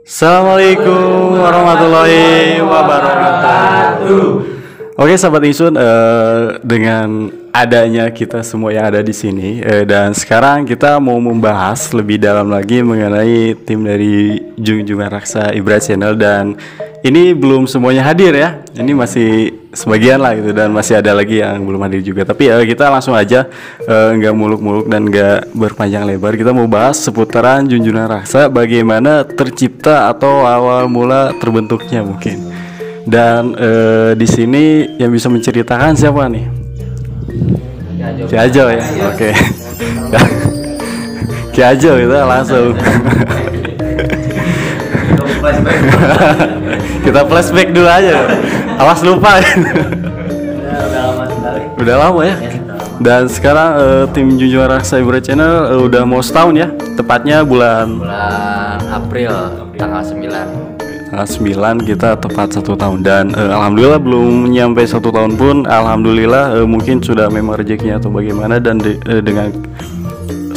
Assalamualaikum warahmatullahi wabarakatuh. Oke, sahabat Insun, dengan adanya kita semua yang ada di sini, dan sekarang kita mau membahas lebih dalam lagi mengenai tim dari Junjungan Raksa Ibra Channel, dan ini belum semuanya hadir ya. Ini masih sebagian lah gitu, dan masih ada lagi yang belum hadir juga. Tapi kita langsung aja, nggak muluk-muluk dan nggak berpanjang lebar. Kita mau bahas seputaran Junjungan Raksa, bagaimana tercipta atau awal mula terbentuknya mungkin. Dan di sini yang bisa menceritakan siapa nih? Ki Ajo ya. Oke. Ki Ajo kita langsung. Kita flashback dulu aja. Awas lupa. Udah lama ya. Dan sekarang tim Junjungan Raksa Ibra Channel udah mau setahun ya. Tepatnya bulan April tanggal 9. Tanggal 9 kita tepat 1 tahun. Dan alhamdulillah belum nyampe 1 tahun pun alhamdulillah mungkin sudah memang rezekinya atau bagaimana, dan dengan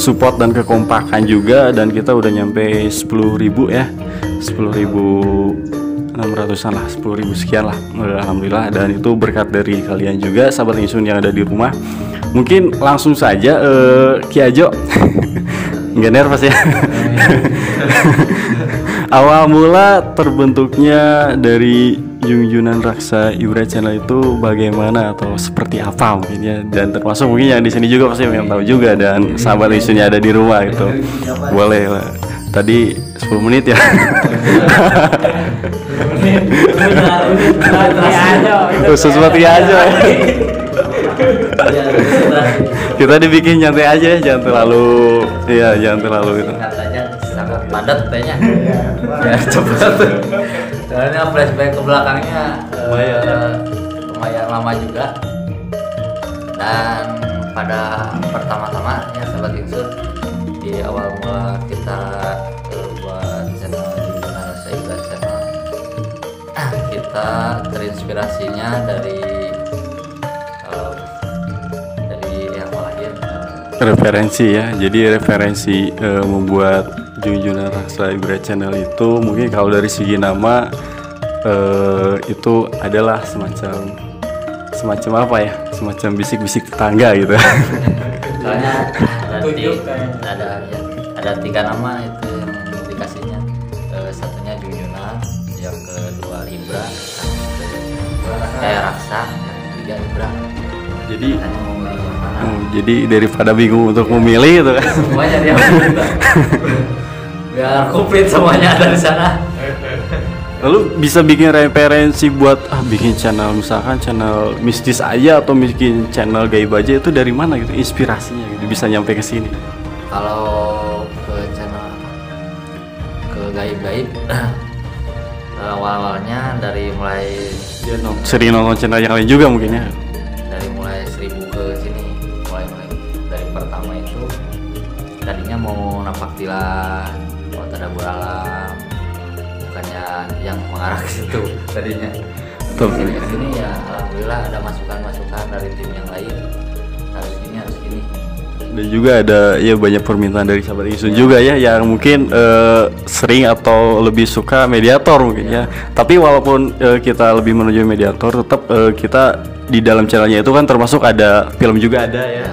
support dan kekompakan juga, dan kita udah nyampe 10.000 ya, 10.600an lah, 10.000 sekian lah, alhamdulillah. Dan itu berkat dari kalian juga, sahabat Insun yang ada di rumah. Mungkin langsung saja Ki Ajo. Nggak nervous ya. Awal mula terbentuknya dari Junjungan Raksa Ibra Channel itu bagaimana atau seperti apa mungkin ya, dan termasuk mungkin yang di sini juga pasti yang tahu juga, dan sahabat Insunnya ada di rumah gitu. Boleh lah. Tadi 10 menit ya. Khusus buat Ki Ajo. Kita dibikin nyantai aja, jangan terlalu gitu. Sangat padat kayaknya. Ya cepat. Soalnya flashback ke belakangnya lumayan lama juga. Dan pada pertama-tama ya sahabat Insun, di awal mula kita buat channel Junjungan Raksa Ibra Channel, kita terinspirasinya dari yang lahir referensi ya. Jadi referensi membuat Junjungan Raksa Ibra Channel itu mungkin kalau dari segi nama itu adalah semacam apa ya, semacam bisik-bisik tetangga gitu. Soalnya ada 3 nama itu yang dikasihnya, satunya Junjungan, yang kedua Ibra, Raksa, yang ketiga Ibra. Jadi daripada bingung untuk memilih gitu kan, semuanya dia biar komplit semuanya ada di sana. Lalu bisa bikin referensi buat bikin channel, misalkan channel mistis aja atau bikin channel gaib aja, itu dari mana gitu inspirasinya gitu bisa nyampe ke sini? Kalau ke channel ke gaib-gaib awal-awalnya dari mulai sering nonton channel yang lain juga mungkin ya. Dari mulai 1000 ke sini, mulai dari pertama itu tadinya mau napak tilas, mau tadabbur alam, bukannya yang mengarah ke situ tadinya. Tapi ini ya alhamdulillah ada masukan-masukan dari tim yang lain, harus ini. Dan juga ada ya banyak permintaan dari sahabat Insun juga ya, yang mungkin sering atau lebih suka mediator mungkin ya. Tapi walaupun kita lebih menuju mediator, tetap kita di dalam channelnya itu kan termasuk ada film juga ada ya.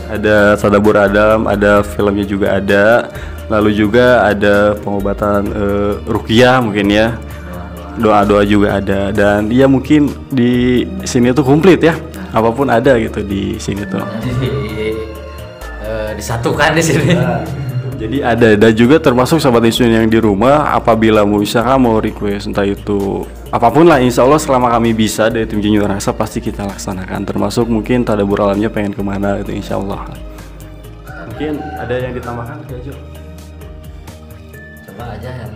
Ada tadabbur Adam, ada filmnya juga ada. Lalu juga ada pengobatan ruqyah mungkin ya. Doa-doa juga ada, dan ya mungkin di sini tuh komplit ya. Apapun ada gitu di sini tuh. Disatukan di sini. Jadi ada, dan juga termasuk sahabat Insun yang di rumah, apabila misalkan mau request entah itu apapun lah, insya Allah selama kami bisa dari tim Junjungan Raksa pasti kita laksanakan. Termasuk mungkin tadabbur alamnya pengen kemana itu insya Allah. Mungkin ada yang ditambahkan Ajo? Coba aja yang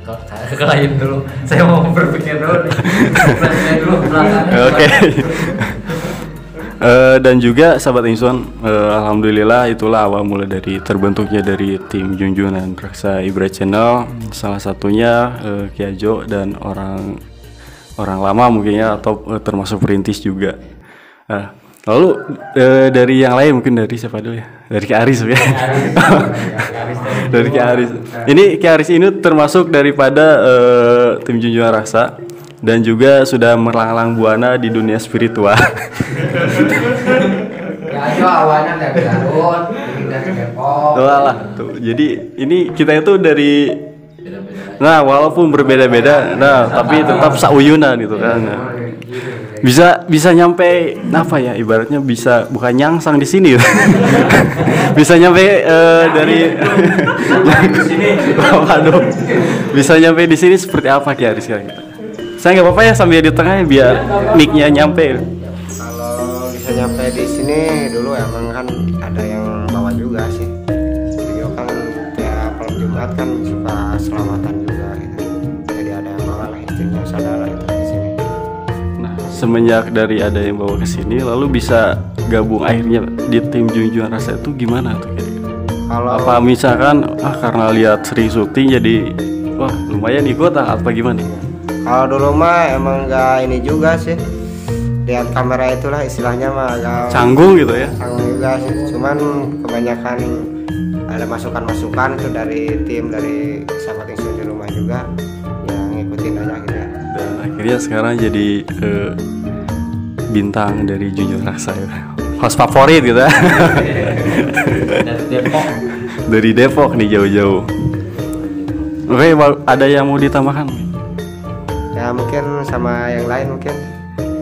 ke lain dulu. Saya mau berpikir dulu nih. Oke. Dan juga sahabat Insun, alhamdulillah itulah awal mula dari terbentuknya dari tim Junjungan Raksa Ibra Channel. Salah satunya Ki Ajo dan orang lama mungkin ya, atau termasuk perintis juga. Lalu dari yang lain mungkin dari siapa dulu ya? Dari Ki Aris ya. Aris Dari Ki Aris. Ini Ki Aris ini termasuk daripada tim Junjungan Rasa dan juga sudah melanglang buana di dunia spiritual. Ya aja awalnya dari Garut, dari Depok. Lah tuh. Jadi ini kita itu dari Beda-beda. nah walaupun berbeda-beda, nah tapi tetap sauyunan gitu kan. Nah, bisa nyampe apa ya ibaratnya bisa bukan nyangsang di sini. Bisa nyampe dari waduh. Bisa nyampe di sini seperti apa Ki Aris sekarang? Saya nggak apa-apa ya sambil di tengah biar mic-nya nyampe. Kalau bisa nyampe di sini dulu emang kan ada yang bawa juga sih. Beliau kan ya kalau Jumat kan suka selamatan juga gitu. Jadi ada yang bawa lah istrinya saudara itu di sini. Nah, semenjak dari ada yang bawa ke sini lalu bisa gabung akhirnya di tim Junjungan Rasa itu gimana tuh? Kalau Apa misalkan karena lihat sering syuting jadi wah lumayan ikut apa gimana? kalau dulu mah emang nggak ini juga sih. Lihat kamera itulah istilahnya mah agak Canggung gitu ya. canggung juga sih. Cuman kebanyakan ada masukan-masukan tuh dari tim dari sahabat Insun di rumah juga yang ngikutin aja gitu ya. Dan akhirnya sekarang jadi bintang dari Junjungan Rasa ya. Host favorit gitu ya. Dari Depok. Dari Depok nih jauh-jauh. Oke, ada yang mau ditambahkan? Ya mungkin sama yang lain mungkin.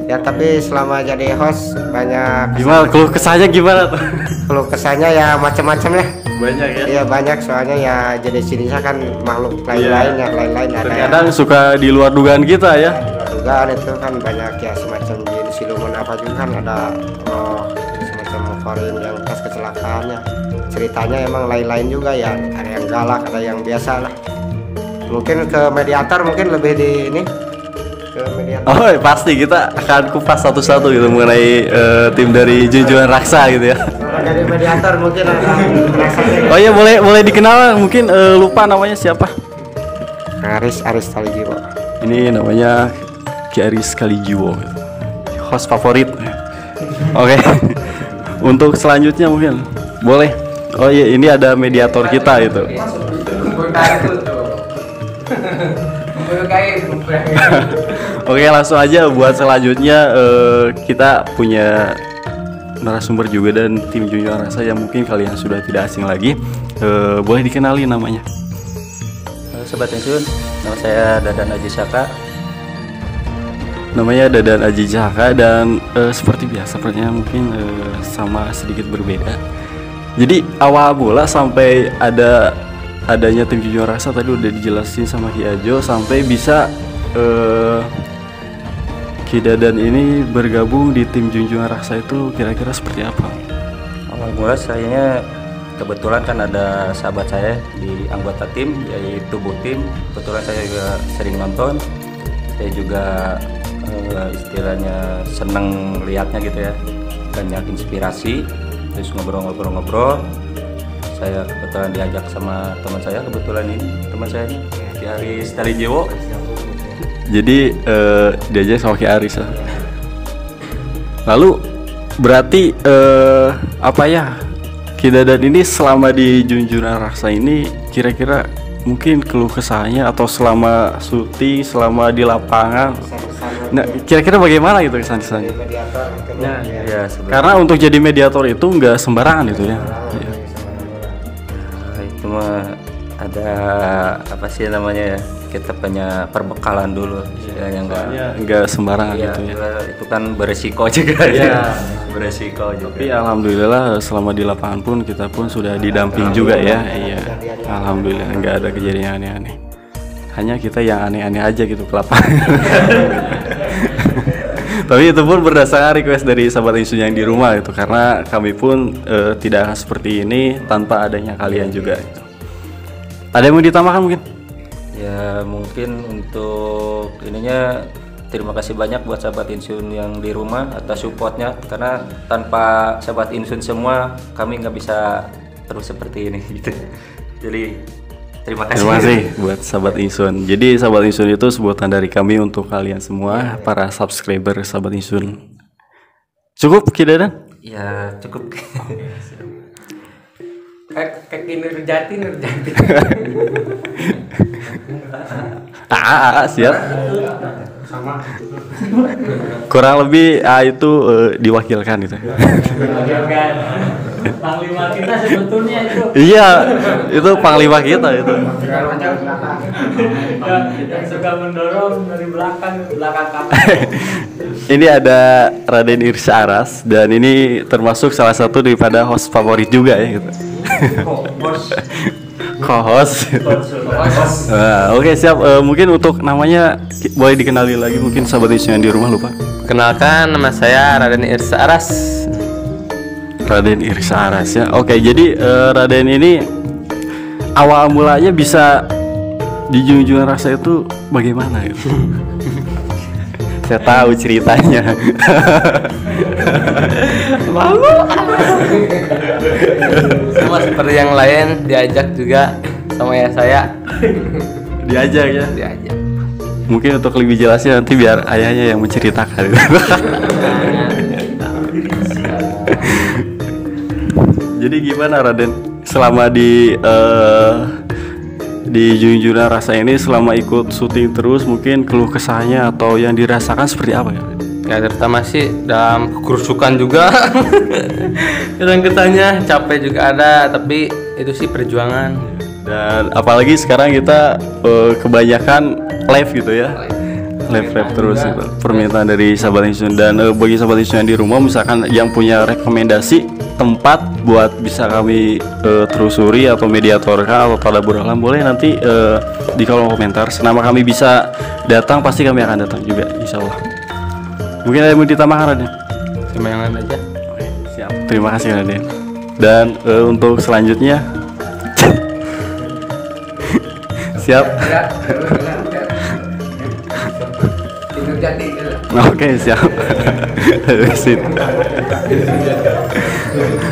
Ya tapi selama jadi host banyak Gimana keluh kesahnya gimana tuh? keluh kesahnya ya macam-macam ya. Banyak ya. Iya banyak soalnya ya jadi sininya kan makhluk lain-lain yang lain-lain ada yang Terkadang suka di luar dugaan kita ya. dugaan itu kan banyak ya semacam jin siluman apa juga kan ada semacam foreign yang pas kecelakaannya ceritanya emang lain-lain juga ya ada yang galak ada yang biasa lah mungkin ke mediator mungkin lebih di ini ke mediator Oh pasti kita akan kupas satu-satu gitu mengenai tim dari Junjungan Rasa gitu ya. kalau dari mediator mungkin ada rasanya Oh iya boleh dikenal mungkin lupa namanya siapa? Aris Talijiwo. Ini namanya Ki Aris Kalijiwo, host favorit. Oke. Untuk selanjutnya mungkin boleh. Oh iya ini ada mediator kita itu. Oke langsung aja buat selanjutnya kita punya narasumber juga dan tim Junjungan Rasa yang mungkin kalian sudah tidak asing lagi. Boleh dikenali namanya? Sobat Insun, nama saya Dadan Aji Saka. Namanya Dadan Aji Jaka dan seperti biasa pertanyaan mungkin sama sedikit berbeda. Jadi awal mula sampai adanya tim Junjungan Rasa tadi udah dijelasin sama Ki Ajo sampai bisa Ki Dadan ini bergabung di tim Junjungan Rasa itu kira-kira seperti apa? Awal mula sayanya kebetulan kan ada sahabat saya di anggota tim yaitu Bu Tim. Kebetulan saya juga sering nonton. Saya juga istilahnya seneng lihatnya gitu ya, banyak inspirasi. Terus ngobrol-ngobrol. Saya kebetulan diajak sama teman saya teman saya ini Ki Aris Talijiwo. Jadi diajak sama Ki Aris ya. Lalu berarti apa ya Ki Dadan ini selama di Junjungan Rasa ini kira-kira mungkin keluh kesahnya atau selama syuting, selama di lapangan, nah kira-kira bagaimana gitu kesan-kesannya? Mediator mungkin Nah, ya sebenarnya Karena untuk jadi mediator itu nggak sembarangan itu ya. Iya. itu mah ada apa sih namanya ya, kita punya perbekalan dulu istilahnya Nggak sembarangan iya, gitu ya. itu kan beresiko juga ya, beresiko juga. Tapi alhamdulillah selama di lapangan pun kita pun sudah didamping juga ya. Iya. Alhamdulillah nggak ada kejadian aneh-aneh. Hanya kita yang aneh-aneh aja gitu ke lapangan. Tapi itu pun berdasarkan request dari sahabat Insun yang di rumah itu karena kami pun tidak akan seperti ini tanpa adanya kalian juga. Gitu. Ada yang mau ditambahkan mungkin? Ya mungkin untuk ininya terima kasih banyak buat sahabat Insun yang di rumah atas supportnya, karena tanpa sahabat Insun semua kami nggak bisa terus seperti ini gitu. Jadi terima kasih. Terima kasih buat sahabat Insun. Jadi sahabat Insun itu sebutan dari kami untuk kalian semua para subscriber sahabat Insun. Cukup Ki Dadan? Ya cukup. Kaki Nurjati. Siap. Kurang lebih itu diwakilkan itu. Panglima kita sebetulnya itu. Iya, itu panglima kita itu. Yang suka mendorong dari belakang kapal. Ini ada Raden Irsa Aras dan ini termasuk salah satu daripada host favorit juga ya gitu. Co-host. Nah, oke siap. Mungkin untuk namanya boleh dikenali lagi mungkin sahabat Insun yang di rumah lupa. Kenalkan, nama saya Raden Irsa Aras. Raden Irsa Aras ya. Oke, jadi Raden ini awal mulanya bisa di Junjungan Rasa itu bagaimana gitu? Saya tahu ceritanya. Sama seperti yang lain, diajak juga sama ya saya. Diajak ya. Diajak. Mungkin untuk lebih jelasnya nanti biar ayahnya yang menceritakan. Jadi gimana Raden selama di Junjungan Rasa ini selama ikut syuting terus mungkin keluh kesahnya atau yang dirasakan seperti apa ya? Ya terutama sih dalam kerusukan juga. Kadang-kadangnya capek juga ada, tapi itu sih perjuangan. Dan apalagi sekarang kita kebanyakan live gitu ya. Live terus gitu. Permintaan dari sahabat Insun dan bagi sahabat Insun yang di rumah misalkan yang punya rekomendasi tempat buat bisa kami telusuri atau mediatorkan atau tadabbur alam boleh nanti di kolom komentar. Selama kami bisa datang pasti kami akan datang juga insyaallah. Mungkin ada yang mau ditambahkan Raden? Semangat aja. Oke, siap. Terima kasih Raden. Dan untuk selanjutnya siap. Oke siap.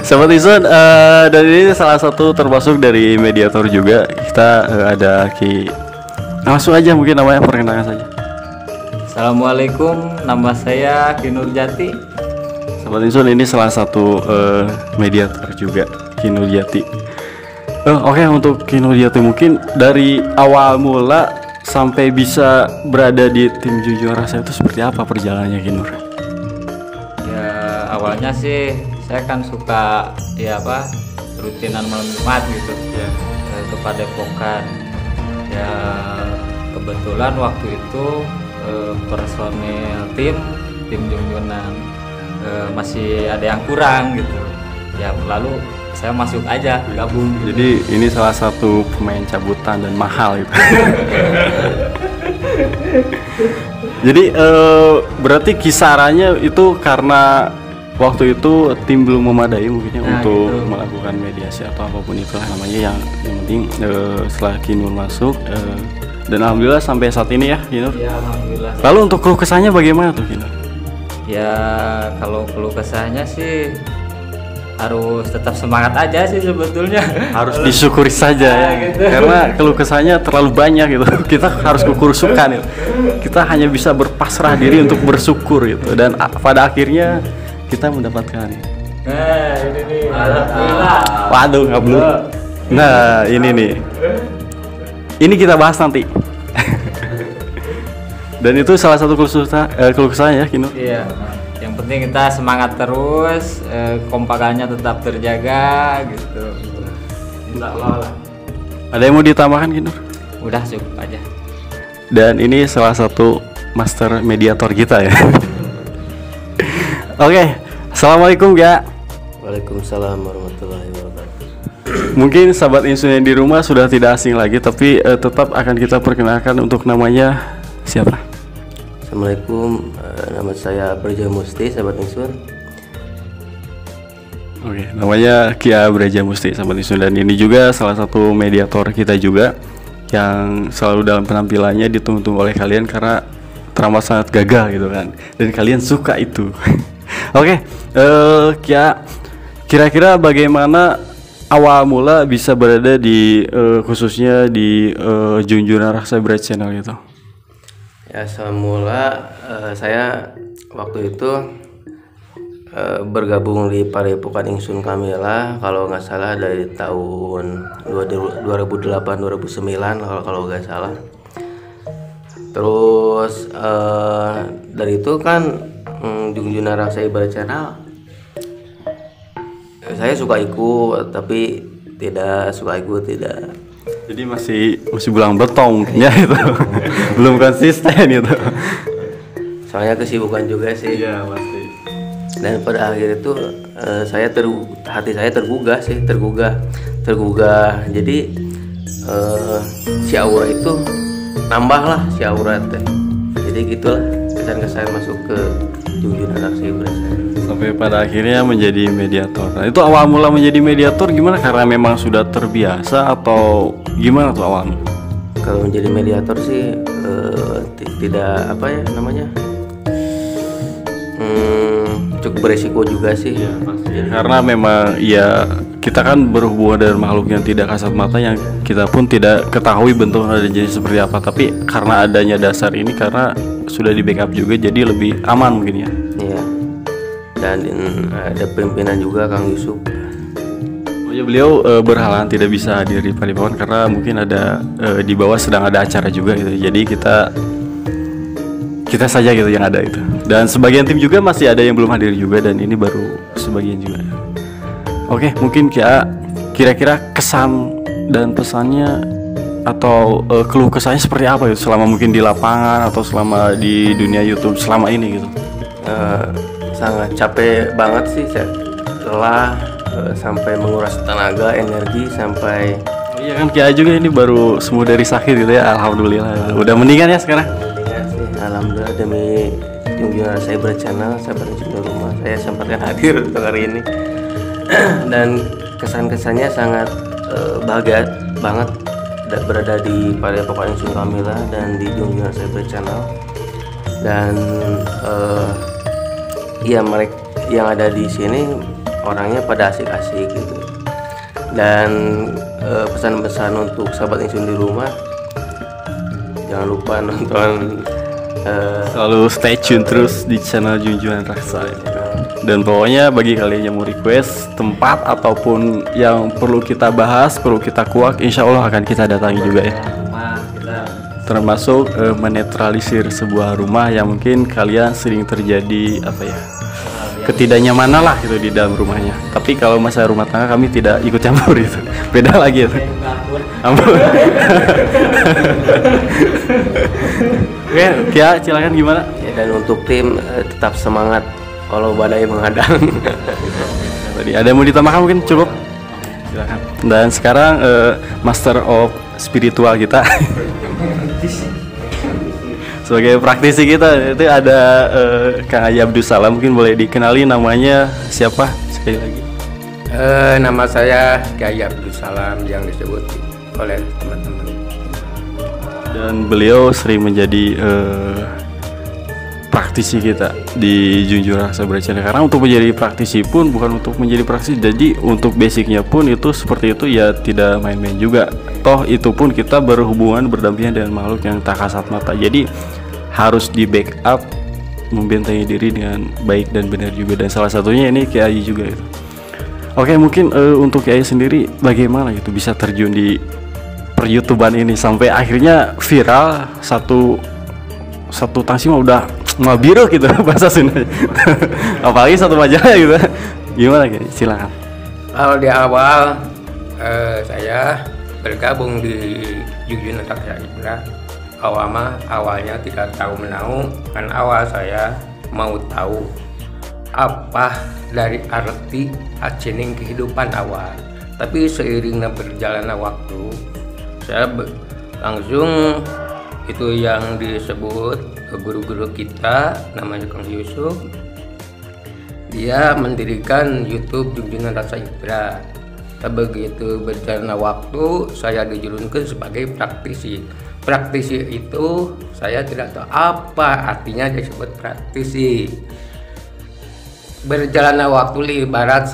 Sahabat Insun, dan ini salah satu termasuk dari mediator juga. Kita ada Ki. Langsung aja mungkin namanya perkenalkan saja. Assalamualaikum, nama saya Ki Nurjati. Sahabat Insun, ini salah satu mediator juga Ki Nurjati. Oke, untuk Ki Nurjati mungkin dari awal mula sampai bisa berada di tim Junjungan Rasa itu seperti apa perjalanannya Ki Nur? Ya awalnya sih saya kan suka rutinan malam Jumat gitu ya, ke Padepokan. Ya kebetulan waktu itu personil tim Junjunan masih ada yang kurang gitu. Ya lalu saya masuk aja gabung. Jadi ini salah satu pemain cabutan dan mahal itu. Jadi berarti kisarannya itu karena waktu itu tim belum memadai mungkinnya untuk gitu. melakukan mediasi atau apapun itulah namanya yang penting setelah Ki Nur masuk dan alhamdulillah sampai saat ini ya Ki Nur. Ya alhamdulillah. Lalu untuk keluh kesahnya bagaimana tuh Ki Nur? Ya kalau keluh kesahnya sih harus tetap semangat aja sih sebetulnya. Harus disyukuri saja ya gitu. Karena keluh kesahnya terlalu banyak gitu. Kita harus kukurusukan gitu. Kita hanya bisa berpasrah diri untuk bersyukur gitu dan pada akhirnya kita mendapatkan. Nah ini nih alhamdulillah. Waduh ngablur. Nah ini nih. Ini kita bahas nanti. Dan itu salah satu keluh kesahnya ya Ki Nur. Iya. Yang penting kita semangat terus, kompakannya tetap terjaga gitu. Insya Allah lah. Ada yang mau ditambahkan Ki Nur? Udah cukup aja. Dan ini salah satu master mediator kita ya. Oke, assalamualaikum ya. Waalaikumsalam warahmatullahi wabarakatuh. Mungkin sahabat Insun yang di rumah sudah tidak asing lagi, tapi tetap akan kita perkenalkan untuk namanya siapa? Assalamualaikum, nama saya Braja Musti, sahabat Insun. Oke, namanya Kia Braja Musti, sahabat Insun, dan ini juga salah satu mediator kita juga yang selalu dalam penampilannya ditunggu-tunggu oleh kalian karena teramat sangat gagah gitu kan, dan kalian suka itu. Oke, Kia, kira-kira bagaimana awal mula bisa berada di khususnya di Junjungan Rasa Bright Channel itu? Ya semula saya waktu itu bergabung di Padepokan Ingsun Kamila kalau nggak salah dari tahun 2008-2009 kalau nggak salah. Terus dari itu kan Jungjungan Raksa Ibadah Channel saya suka ikut, tapi tidak suka ikut tidak. Jadi masih belang betong mungkin ya itu. Belum konsisten itu. Soalnya kesibukan juga sih. Iya, pasti. Dan pada akhir itu hati saya tergugah. Jadi si aura itu nambah lah si aura teh. Jadi gitulah kesan-kesan masuk ke Jungjungan Raksa Ibadah Channel. Sampai pada akhirnya menjadi mediator. Nah, itu awal mula menjadi mediator gimana? Karena memang sudah terbiasa atau gimana tuh awalnya? Kalau menjadi mediator sih tidak apa ya namanya, cukup beresiko juga sih. Ya, pasti. Karena memang ya kita kan berhubungan dengan makhluk yang tidak kasat mata, yang kita pun tidak ketahui bentuk dan jenis seperti apa. Tapi karena adanya dasar ini, karena sudah di backup juga, jadi lebih aman mungkin ya. Iya. Dan ada pimpinan juga Kang Yusuf. Oh ya, beliau berhalangan tidak bisa hadir di Padepokan karena mungkin ada di bawah sedang ada acara juga gitu. Jadi kita saja gitu yang ada itu. Dan sebagian tim juga masih ada yang belum hadir juga, dan ini baru sebagian juga. Oke, mungkin kira-kira kesan dan pesannya atau keluh kesahnya seperti apa itu selama mungkin di lapangan atau selama di dunia YouTube selama ini gitu. Sangat capek banget sih, lelah sampai menguras tenaga, energi sampai. Iya kan, Kia juga ini baru sembuh dari sakit gitu ya, alhamdulillah. Udah mendingan ya sekarang? Mendingan sih, alhamdulillah. Demi Jungjungan Raksa Ibadah Channel, sahabat di rumah, saya sempatkan hadir untuk hari ini. Dan kesan-kesannya sangat bahagia banget berada di Padepokan Ingsun Kamila dan di Jungjungan Raksa Ibadah Channel. Dan ya mereka yang ada di sini orangnya pada asik-asik gitu. Dan pesan-pesan untuk sahabat Ingsun di rumah, jangan lupa nonton, selalu stay tune terus di channel Jungjungan Raksa ya. Dan pokoknya bagi kalian yang mau request tempat ataupun yang perlu kita bahas, perlu kita kuak, insya Allah akan kita datangi juga ya. Termasuk menetralisir sebuah rumah yang mungkin kalian sering terjadi apa ya, ketidaknyamanan lah gitu di dalam rumahnya. Tapi kalau masalah rumah tangga kami tidak ikut campur itu, beda lagi itu. Ampun. Oke, Kia, silakan gimana? ya, dan untuk tim tetap semangat kalau badai menghadang. Tadi ada yang mau ditambahkan mungkin cukup? Silakan. Dan sekarang Master of Spiritual kita. Sebagai praktisi kita itu ada Kang Haji Abdul Salam, mungkin boleh dikenali namanya siapa sekali lagi? Nama saya Kiai Abdul Salam yang disebut oleh teman-teman. Dan beliau sering menjadi praktisi kita di Jungjungan Raksa Ibadah Channel. Karena untuk menjadi praktisi pun bukan untuk menjadi praktisi, jadi untuk basicnya pun itu seperti itu ya, tidak main-main juga. Toh itu pun kita berhubungan berdampingan dengan makhluk yang tak kasat mata, jadi harus di backup, membentengi diri dengan baik dan benar juga. Dan salah satunya ini Kiai juga itu. Oke, mungkin untuk Kiai sendiri bagaimana gitu bisa terjun di per-YouTubean ini sampai akhirnya viral, satu tangsi mah udah mau biru gitu bahasa Sunda. Apalagi satu majalah gitu. Gimana Kiai? Silakan. Kalau di awal saya bergabung di Jungjungan Raksa Ibadah, awalnya tidak tahu menahu, kan awal saya mau tahu apa dari arti hacening kehidupan awal. Tapi seiringnya berjalannya waktu, saya langsung itu yang disebut guru-guru kita, namanya Kang Yusuf, dia mendirikan YouTube Jungjungan Raksa Ibadah. Begitu berjalannya waktu, saya dijulunkan sebagai praktisi. Praktisi itu saya tidak tahu apa artinya disebut praktisi. Berjalannya waktu ibarat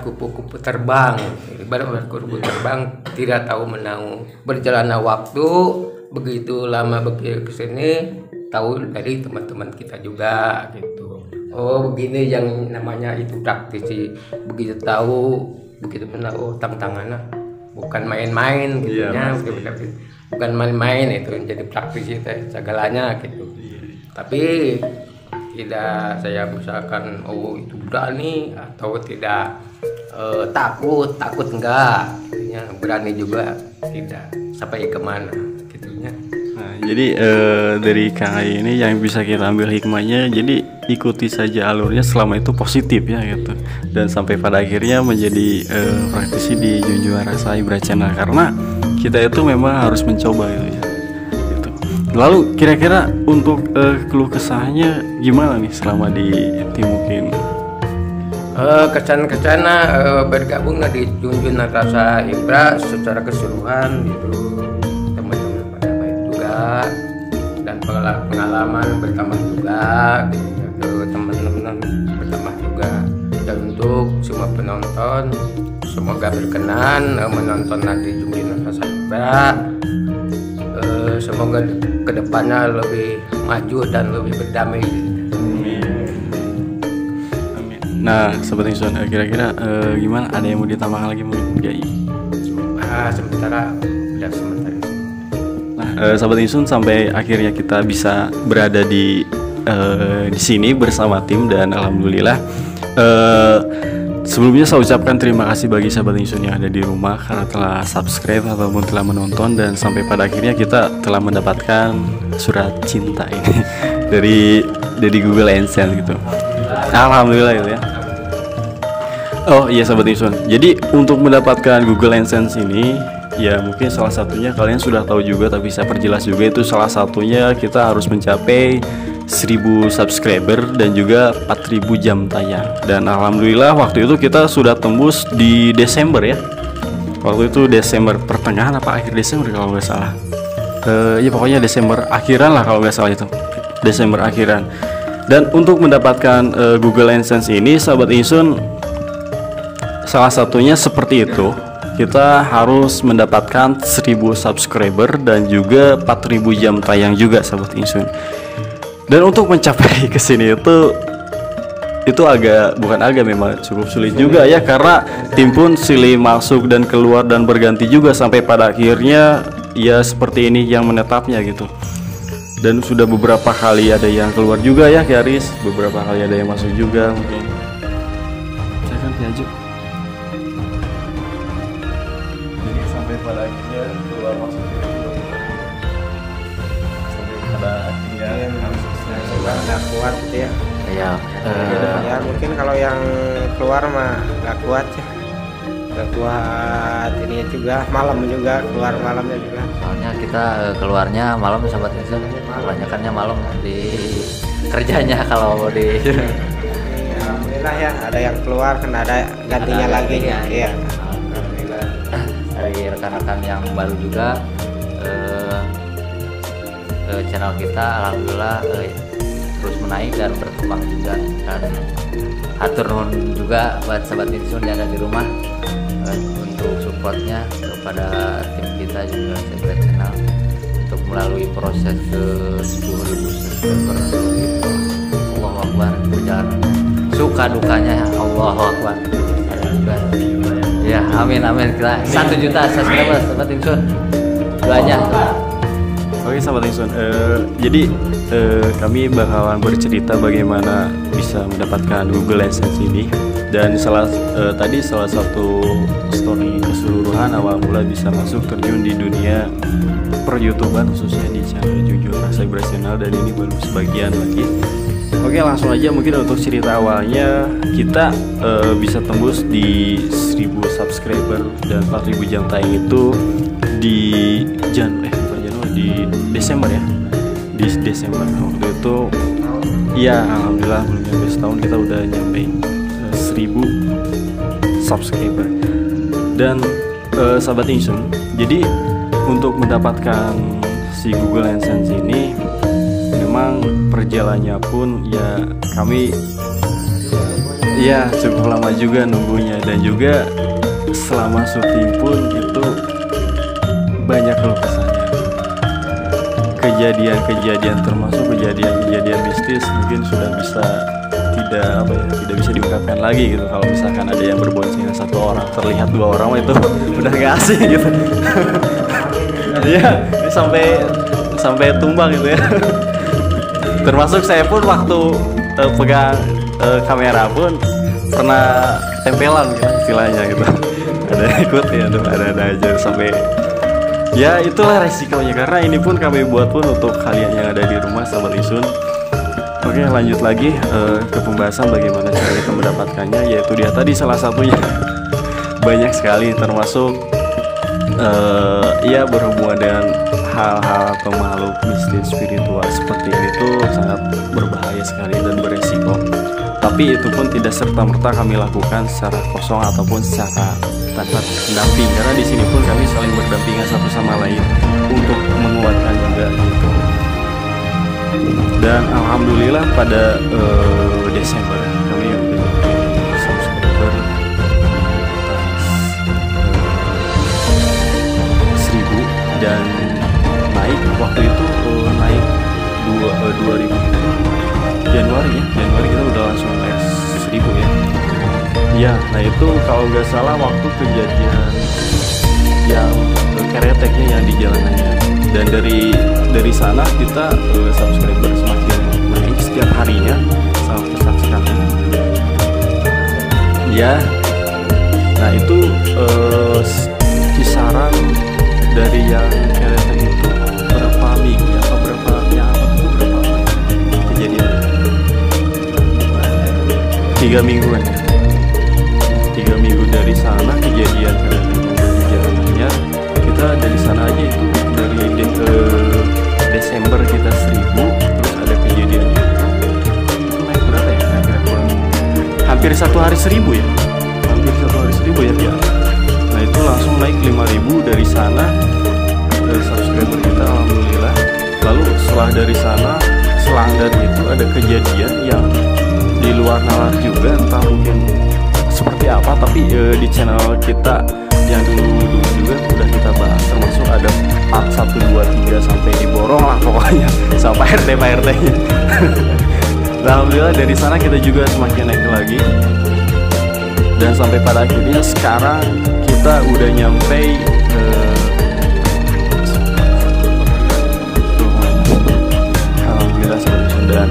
kupu-kupu terbang, ibarat kupu-kupu terbang tidak tahu menahu. Berjalannya waktu begitu lama begitu kesini, tahu dari teman-teman kita juga gitu. oh begini yang namanya itu praktisi, begitu tahu, begitu benar, oh tantangannya bukan main-main gitu ya, bukan main-main itu jadi praktisi segalanya gitu. Tapi tidak saya misalkan oh itu berani atau tidak, takut enggak, ya, berani juga tidak, sampai kemana gitunya. Nah, jadi dari Kang Ai ini yang bisa kita ambil hikmahnya, jadi ikuti saja alurnya selama itu positif ya gitu, dan sampai pada akhirnya menjadi praktisi di Junjungan Rasa Ibra Channel, karena kita itu memang harus mencoba gitu ya. Gitu. Lalu kira-kira untuk keluh kesahnya gimana nih selama di Timukin? Kesan-kesannya bergabung di Junjungan Rasa Ibra secara keseluruhan gitu, teman-teman pada baik juga, dan pengalaman bertambah juga gitu, teman-teman bertambah juga. Dan untuk semua penonton, semoga berkenan menonton nanti Junjungan Rasa Ibra. Semoga kedepannya lebih maju dan lebih berdamai. Nah, Sobat Insun, kira-kira gimana? Ada yang mau ditambahkan lagi mungkin? Sementara udah sementara. Nah, Sobat Insun, sampai akhirnya kita bisa berada di sini bersama tim, dan alhamdulillah. Sebelumnya saya ucapkan terima kasih bagi Sobat Insun yang ada di rumah karena telah subscribe ataupun telah menonton, dan sampai pada akhirnya kita telah mendapatkan surat cinta ini dari Google AdSense gitu. Alhamdulillah gitu ya. Oh iya Sobat Insun, jadi untuk mendapatkan Google AdSense ini, ya mungkin salah satunya kalian sudah tahu juga, tapi saya perjelas juga, itu salah satunya kita harus mencapai 1000 subscriber dan juga 4000 jam tayang. Dan alhamdulillah waktu itu kita sudah tembus di Desember ya. Waktu itu Desember pertengahan apa akhir Desember kalau nggak salah. Ya pokoknya Desember akhiran lah kalau nggak salah itu. Desember akhiran. Dan untuk mendapatkan Google AdSense ini, Sobat Insun, salah satunya seperti itu. Kita harus mendapatkan 1000 subscriber dan juga 4000 jam tayang juga, Sobat Insun. Dan untuk mencapai ke sini itu memang cukup sulit juga ya, karena tim pun silih masuk dan keluar dan berganti juga, sampai pada akhirnya ya seperti ini yang menetapnya gitu. Dan sudah beberapa kali ada yang keluar juga ya, Karis. Beberapa kali ada yang masuk juga mungkin. Saya kan diajuk. Jadi sampai pada akhirnya keluar masuk sampai pada akhirnya nggak kuat ya. Ya, Ya mungkin kalau yang keluar mah nggak kuat ya. Nggak kuat ini juga, malam juga keluar malamnya juga. soalnya kita keluarnya malam, Sobat Insun. Kebanyakannya malam di kerjanya kalau di. Alhamdulillah ya, ada yang keluar kan ada gantinya lagi ya. Iya. Alhamdulillah. Dari rekan-rekan yang baru juga channel kita alhamdulillah terus menaik dan berkembang juga. Dan hatur nuhun juga buat Sobat Insun yang ada di rumah untuk supportnya kepada tim kita juga Ibra Channel untuk melalui proses ke 10.000 subscriber. Allahu Akbar, perjalanannya suka dukanya Allahu Akbar. Ya amin amin, kita 1 juta subscriber Sobat Insun, doanya. Oke Sobat Insun, jadi kami bakalan bercerita bagaimana bisa mendapatkan Google AdSense ini. Dan tadi salah satu story keseluruhan awal mula bisa masuk terjun di dunia per-YouTuber, khususnya di channel Junjungan Rasa Ibra Channel, dan ini baru sebagian lagi. Oke, langsung aja mungkin untuk cerita awalnya, kita bisa tembus di 1000 subscriber dan 4000 jam tayang itu di di Desember ya. Di Desember waktu itu ya, alhamdulillah belum nyampe setahun kita udah nyampe 1000 subscriber. Dan Sahabat Insun, jadi untuk mendapatkan si Google AdSense ini memang perjalannya pun ya kami ya cukup lama juga nunggunya, dan juga selama syuting pun itu banyak keluh kesahnya, kejadian-kejadian termasuk kejadian-kejadian mistis mungkin sudah bisa tidak apa ya, tidak bisa diungkapkan lagi gitu. Kalau misalkan ada yang berboncengan satu orang, terlihat dua orang itu udah gak asik gitu. Iya, sampai tumbang gitu ya. Termasuk saya pun waktu pegang kamera pun pernah tempelan gitu istilahnya gitu. Ada ikut ya, ada aja sampai ya itulah resikonya, karena ini pun kami buat pun untuk kalian yang ada di rumah sahabat Insun. Oke, lanjut lagi ke pembahasan bagaimana cara kita mendapatkannya, yaitu dia tadi salah satunya. Banyak sekali, termasuk ya berhubungan dengan hal-hal atau makhluk mistis spiritual seperti ini tuh sangat berbahaya sekali dan beresiko. Tapi itu pun tidak serta-merta kami lakukan secara kosong ataupun secara tanpa pendamping, karena di sini pun kami saling berdampingan satu sama lain untuk menguatkan juga. Dan alhamdulillah pada Desember kami udah subscriber atas 1000 dan naik waktu itu naik 2000 Januari kita udah langsung naik 1000 ya. Ya, nah itu kalau nggak salah waktu kejadian yang kereteknya yang di jalanannya, dan dari sana kita subscriber semakin naik setiap harinya, sangat pesat sekali. Ya, nah itu kisaran dari yang keretek itu berapa minggu atau berapa kejadian? 3 mingguan ya. 3 minggu dari sana kejadian di jalanannya. Kita dari sana aja itu dari Desember kita 1000, terus ada kejadian itu naik berapa ya? Hampir 1 hari 1000 ya. Hampir 1 hari 1000 ya dia. Nah itu langsung naik 5000 dari sana, dari subscriber kita alhamdulillah. Lalu setelah dari sana selang dari itu ada kejadian yang di luar nalar juga, entah mungkin seperti apa, tapi di channel kita yang dulu juga udah kita bahas, termasuk ada part 1, 2, 3 sampai diborong lah pokoknya sampai RT nya. Alhamdulillah dari sana kita juga semakin naik lagi, dan sampai pada akhirnya sekarang kita udah nyampe alhamdulillah dan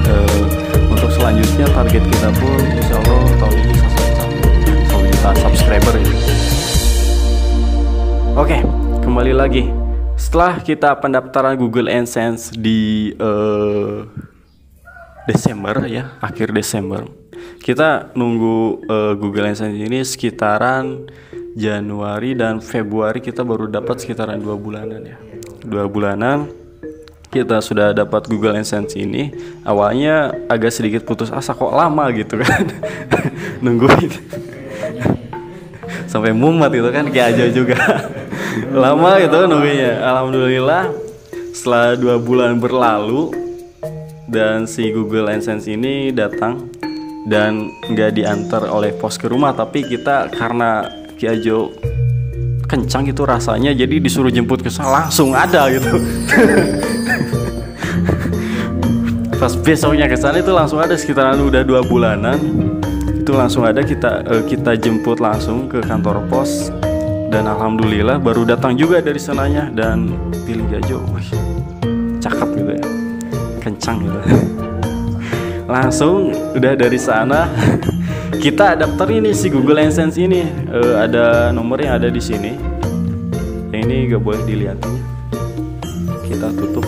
untuk selanjutnya target kita pun insya Allah tahun ini 1 juta subscriber ini. Oke, kembali lagi setelah kita pendaftaran Google AdSense di Desember ya, akhir Desember. Kita nunggu Google AdSense ini sekitaran Januari dan Februari, kita baru dapat sekitaran 2 bulanan ya. 2 bulanan kita sudah dapat Google AdSense ini. Awalnya agak sedikit putus asa, kok lama gitu kan. Nungguin sampai mumet gitu kan, kayak aja juga. Lama gitu nungguinnya. Alhamdulillah setelah 2 bulan berlalu dan si Google AdSense ini datang, dan nggak diantar oleh pos ke rumah, tapi kita karena Ki Ajo kencang gitu rasanya, jadi disuruh jemput ke sana, langsung ada gitu. Pas besoknya ke sana itu langsung ada, sekitaran udah 2 bulanan itu langsung ada. Kita jemput langsung ke kantor pos, dan alhamdulillah baru datang juga dari sananya, dan pilih Gajo, wih cakep gitu ya, kencang gitu. Langsung udah dari sana kita daftar ini si Google AdSense ini, ada nomor yang ada di sini. Yang ini gak boleh dilihat, kita tutup.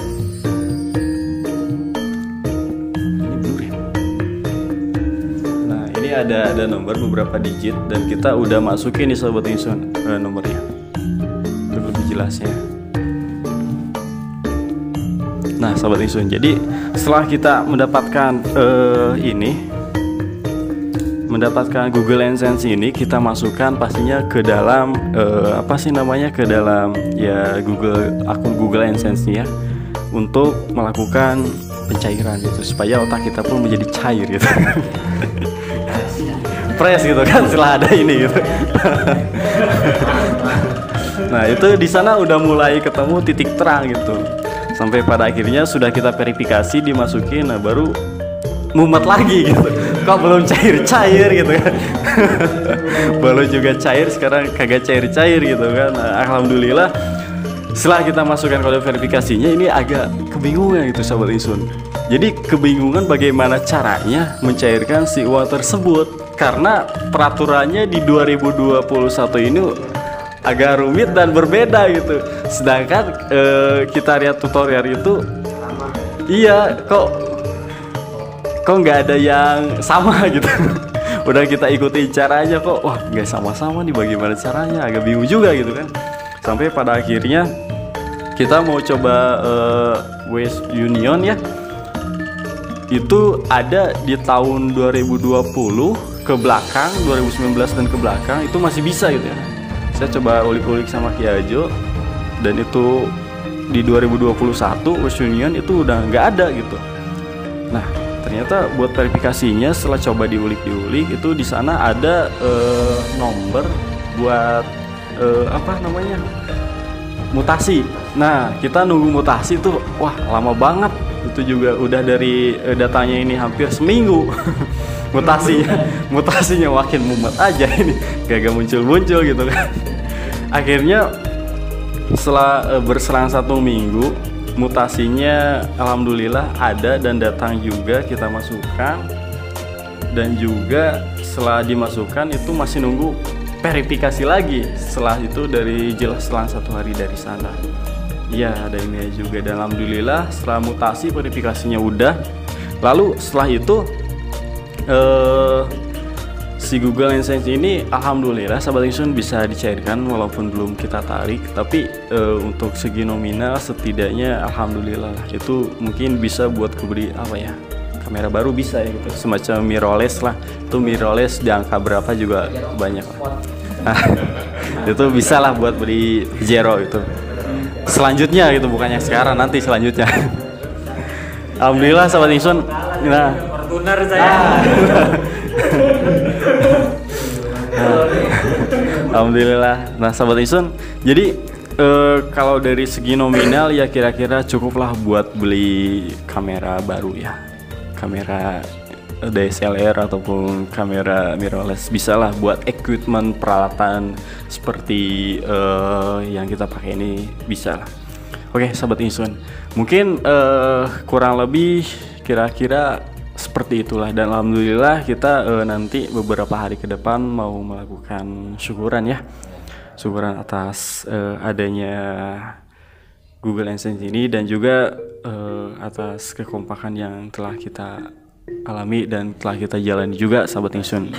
Ada nomor beberapa digit, dan kita udah masukin nih sobat Insun nomornya untuk lebih jelas ya. Nah sobat Insun, jadi setelah kita mendapatkan mendapatkan Google AdSense ini, kita masukkan pastinya ke dalam ke dalam ya akun Google AdSense ya, untuk melakukan pencairan gitu, supaya otak kita pun menjadi cair gitu. Fresh gitu kan setelah ada ini gitu. Nah itu di sana udah mulai ketemu titik terang gitu, sampai pada akhirnya sudah kita verifikasi, dimasukin. Nah baru mumet lagi gitu. Kok belum cair-cair gitu kan. Baru juga cair, sekarang kagak cair-cair gitu kan. Nah, alhamdulillah setelah kita masukkan kode verifikasinya ini agak kebingungan gitu sahabat Insun. Jadi kebingungan bagaimana caranya mencairkan si uang tersebut, karena peraturannya di 2021 ini agak rumit dan berbeda gitu. Sedangkan kita lihat tutorial itu, iya kok nggak ada yang sama gitu. Udah kita ikuti caranya kok, wah nggak sama-sama nih, bagaimana caranya, agak bingung juga gitu kan. Sampai pada akhirnya kita mau coba West Union ya, itu ada di tahun 2020 ke belakang, 2019 dan ke belakang itu masih bisa gitu ya. Saya coba ulik-ulik sama Ki Ajo, dan itu di 2021 West Union itu udah nggak ada gitu. Nah ternyata buat verifikasinya setelah coba diulik-diulik itu di sana ada nomor buat apa namanya, mutasi. Nah kita nunggu mutasi tuh, wah lama banget. Itu juga udah dari datanya ini hampir seminggu. mutasinya makin mumet aja ini, gak muncul gitu kan. Akhirnya setelah berselang 1 minggu, mutasinya alhamdulillah ada dan datang juga, kita masukkan. Dan juga setelah dimasukkan itu masih nunggu verifikasi lagi. Setelah itu dari jelas selang 1 hari dari sana. Iya ada email juga, dan alhamdulillah setelah mutasi verifikasinya udah. Lalu setelah itu si Google AdSense ini alhamdulillah sahabat Insun bisa dicairkan walaupun belum kita tarik, tapi untuk segi nominal setidaknya alhamdulillah itu mungkin bisa buat kebeli apa ya, kamera baru bisa ya gitu, semacam mirrorless lah. Itu mirrorless di angka berapa juga banyak lah. Nah, itu bisa lah buat beli Zero itu selanjutnya gitu, bukannya sekarang, nanti selanjutnya. Alhamdulillah sahabat Insun. Nah Fortuner saya. Alhamdulillah. Nah sahabat Insun, jadi kalau dari segi nominal ya kira-kira cukuplah buat beli kamera baru ya, kamera DSLR ataupun kamera mirrorless, bisa lah buat equipment peralatan seperti yang kita pakai ini, bisa lah. Oke sahabat Insun, mungkin kurang lebih kira-kira seperti itulah. Dan alhamdulillah kita nanti beberapa hari ke depan mau melakukan syukuran ya, syukuran atas adanya Google AdSense ini, dan juga atas kekompakan yang telah kita alami dan telah kita jalani juga sahabat Insun.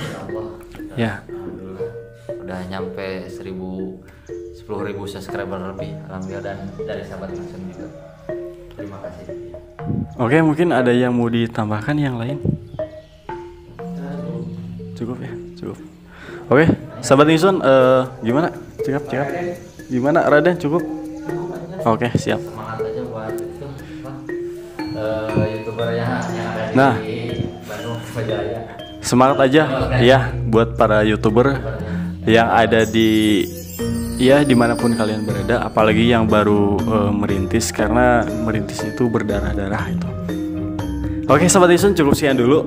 Ya Udah nyampe 10.000 subscriber lebih alhamdulillah, dan dari sahabat Insun juga. Terima kasih. Oke, mungkin ada yang mau ditambahkan yang lain? Cukup ya, cukup. Oke, sahabat Insun, gimana? Cakap. Gimana Raden, cukup? Oke, siap. Semangat aja buat itu YouTuber yang ada di Nah. Bandung Majalaya. Semangat aja ya buat para YouTuber yang ada di ya dimanapun kalian berada, apalagi yang baru merintis, karena merintis itu berdarah-darah itu. Oke sahabat Insun, cukup sekian dulu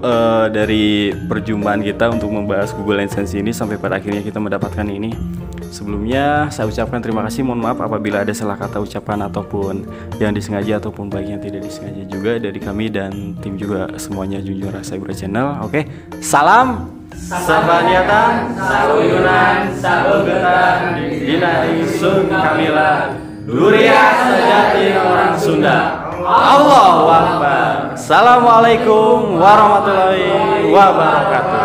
dari perjumpaan kita untuk membahas Google AdSense ini sampai pada akhirnya kita mendapatkan ini. Sebelumnya saya ucapkan terima kasih, mohon maaf apabila ada salah kata ucapan ataupun yang disengaja ataupun bagian tidak disengaja juga dari kami dan tim juga semuanya Junjung Rasa Cyber Channel. Oke, salam sabaniatan, saluyunan, sabegetan, dina Insun Kamila, Duria sejati orang Sunda. Allahu Akbar. Assalamualaikum warahmatullahi wabarakatuh.